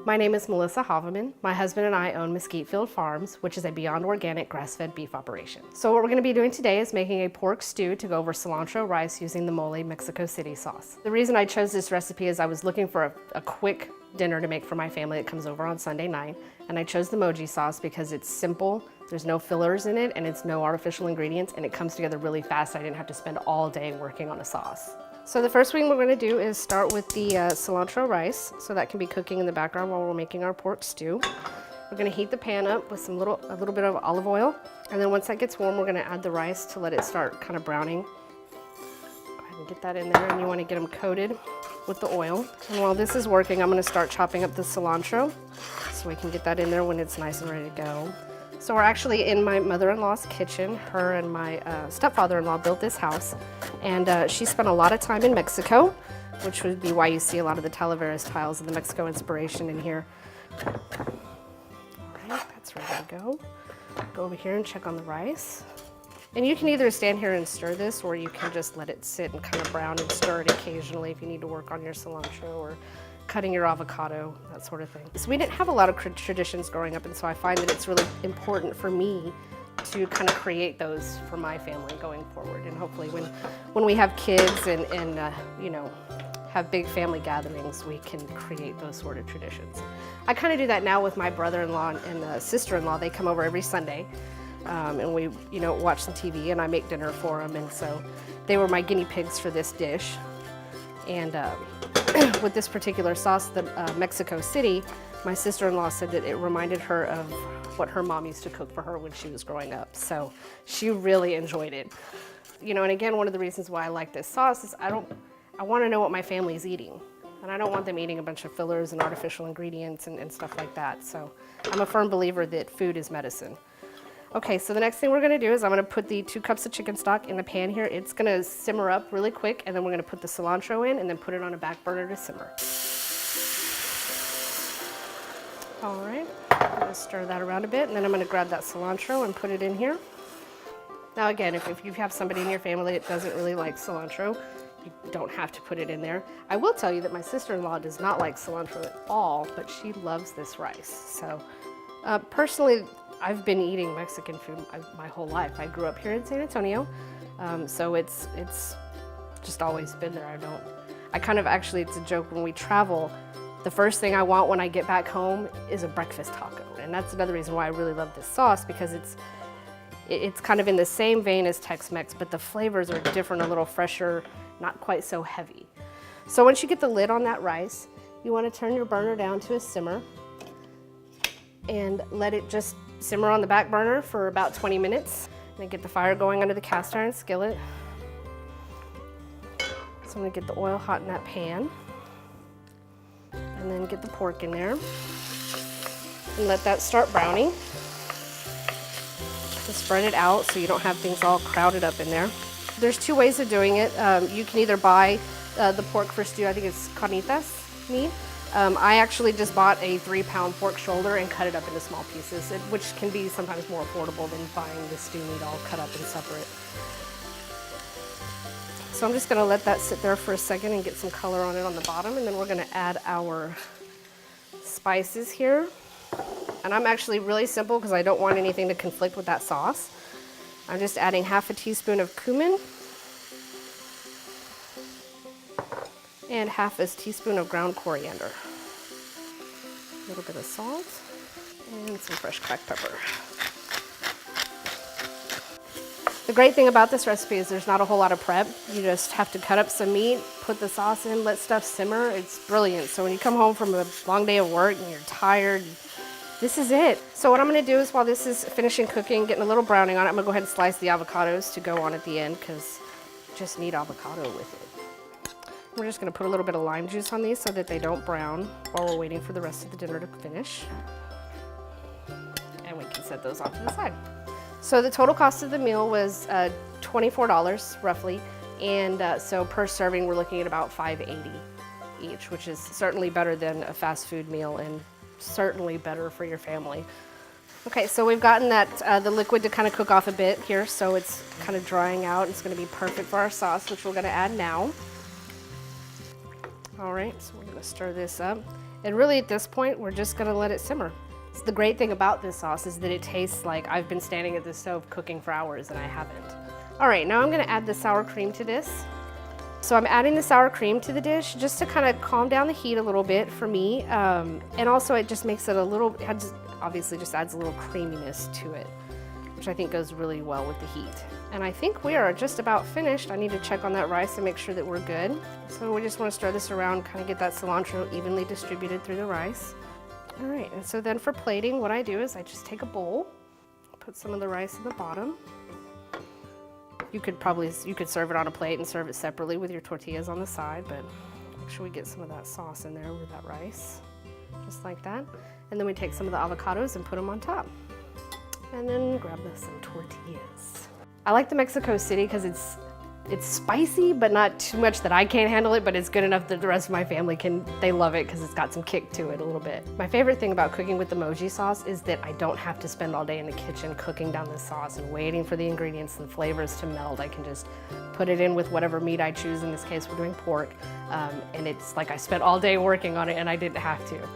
My name is Melissa Havemann. My husband and I own Mesquite Field Farms, which is a beyond organic grass-fed beef operation. So what we're going to be doing today is making a pork stew to go over cilantro rice using the Mölli Mexico City sauce. The reason I chose this recipe is I was looking for a quick dinner to make for my family that comes over on Sunday night, and I chose the Mölli sauce because it's simple, there's no fillers in it, and it's no artificial ingredients, and it comes together really fast. I didn't have to spend all day working on a sauce. So the first thing we're going to do is start with the cilantro rice, so that can be cooking in the background while we're making our pork stew. We're going to heat the pan up with a little bit of olive oil, and then once that gets warm, we're going to add the rice to let it start kind of browning. Go ahead and get that in there, and you want to get them coated with the oil. And while this is working, I'm going to start chopping up the cilantro so we can get that in there when it's nice and ready to go. So we're actually in my mother-in-law's kitchen. Her and my stepfather-in-law built this house, and she spent a lot of time in Mexico, which would be why you see a lot of the Talaveras tiles and the Mexico inspiration in here. All right, that's ready to go. Go over here and check on the rice. And you can either stand here and stir this, or you can just let it sit and kind of brown and stir it occasionally if you need to work on your cilantro or cutting your avocado, that sort of thing. So we didn't have a lot of traditions growing up, and so I find that it's really important for me to kind of create those for my family going forward. And hopefully when we have kids and you know, have big family gatherings, we can create those sort of traditions. I kind of do that now with my brother-in-law and sister-in-law. They come over every Sunday, and we, you know, watch some TV, and I make dinner for them, and so they were my guinea pigs for this dish. And with this particular sauce, the Mexico City, my sister-in-law said that it reminded her of what her mom used to cook for her when she was growing up. So she really enjoyed it. You know, and again, one of the reasons why I like this sauce is I want to know what my family's eating. And I don't want them eating a bunch of fillers and artificial ingredients and stuff like that. So I'm a firm believer that food is medicine. Okay, so the next thing we're gonna do is I'm gonna put the 2 cups of chicken stock in the pan here. It's gonna simmer up really quick, and then we're gonna put the cilantro in and then put it on a back burner to simmer. All right, I'm gonna stir that around a bit, and then I'm gonna grab that cilantro and put it in here. Now again, if you have somebody in your family that doesn't really like cilantro, you don't have to put it in there. I will tell you that my sister-in-law does not like cilantro at all, but she loves this rice. So personally, I've been eating Mexican food my whole life. I grew up here in San Antonio, so it's just always been there. Actually, it's a joke when we travel, the first thing I want when I get back home is a breakfast taco. And that's another reason why I really love this sauce, because it's kind of in the same vein as Tex-Mex, but the flavors are different, a little fresher, not quite so heavy. So once you get the lid on that rice, you want to turn your burner down to a simmer and let it just simmer on the back burner for about 20 minutes. And then get the fire going under the cast iron skillet. So I'm gonna get the oil hot in that pan. And then get the pork in there. And let that start browning. Just spread it out so you don't have things all crowded up in there. There's 2 ways of doing it. You can either buy the pork for stew, I think it's carnitas meat. I actually just bought a 3-pound pork shoulder and cut it up into small pieces, which can be sometimes more affordable than buying the stew meat all cut up and separate. So I'm just gonna let that sit there for a second and get some color on it on the bottom, and then we're gonna add our spices here. And I'm actually really simple because I don't want anything to conflict with that sauce. I'm just adding half a teaspoon of cumin and half a teaspoon of ground coriander. A little bit of salt and some fresh cracked pepper. The great thing about this recipe is there's not a whole lot of prep. You just have to cut up some meat, put the sauce in, let stuff simmer. It's brilliant. So when you come home from a long day of work and you're tired, this is it. So what I'm gonna do is while this is finishing cooking, getting a little browning on it, I'm gonna go ahead and slice the avocados to go on at the end, because you just need avocado with it. We're just gonna put a little bit of lime juice on these so that they don't brown while we're waiting for the rest of the dinner to finish. And we can set those off to the side. So the total cost of the meal was $24 roughly. And so per serving, we're looking at about $5.80 each, which is certainly better than a fast food meal and certainly better for your family. Okay, so we've gotten that the liquid to kind of cook off a bit here, so it's kind of drying out. It's gonna be perfect for our sauce, which we're gonna add now. All right, so we're gonna stir this up. And really at this point, we're just gonna let it simmer. So the great thing about this sauce is that it tastes like I've been standing at the stove cooking for hours and I haven't. All right, now I'm gonna add the sour cream to this. So I'm adding the sour cream to the dish just to kind of calm down the heat a little bit for me. And also it just makes it a little, obviously just adds a little creaminess to it, which I think goes really well with the heat. And I think we are just about finished. I need to check on that rice and make sure that we're good. So we just want to stir this around, kind of get that cilantro evenly distributed through the rice. All right, and so then for plating, what I do is I just take a bowl, put some of the rice in the bottom. You could serve it on a plate and serve it separately with your tortillas on the side, but make sure we get some of that sauce in there with that rice, just like that. And then we take some of the avocados and put them on top. And then grab some tortillas. I like the Mexico City because it's spicy, but not too much that I can't handle it, but it's good enough that the rest of my family they love it because it's got some kick to it a little bit. My favorite thing about cooking with the Mölli sauce is that I don't have to spend all day in the kitchen cooking down this sauce and waiting for the ingredients and flavors to meld. I can just put it in with whatever meat I choose. In this case, we're doing pork. And it's like I spent all day working on it and I didn't have to.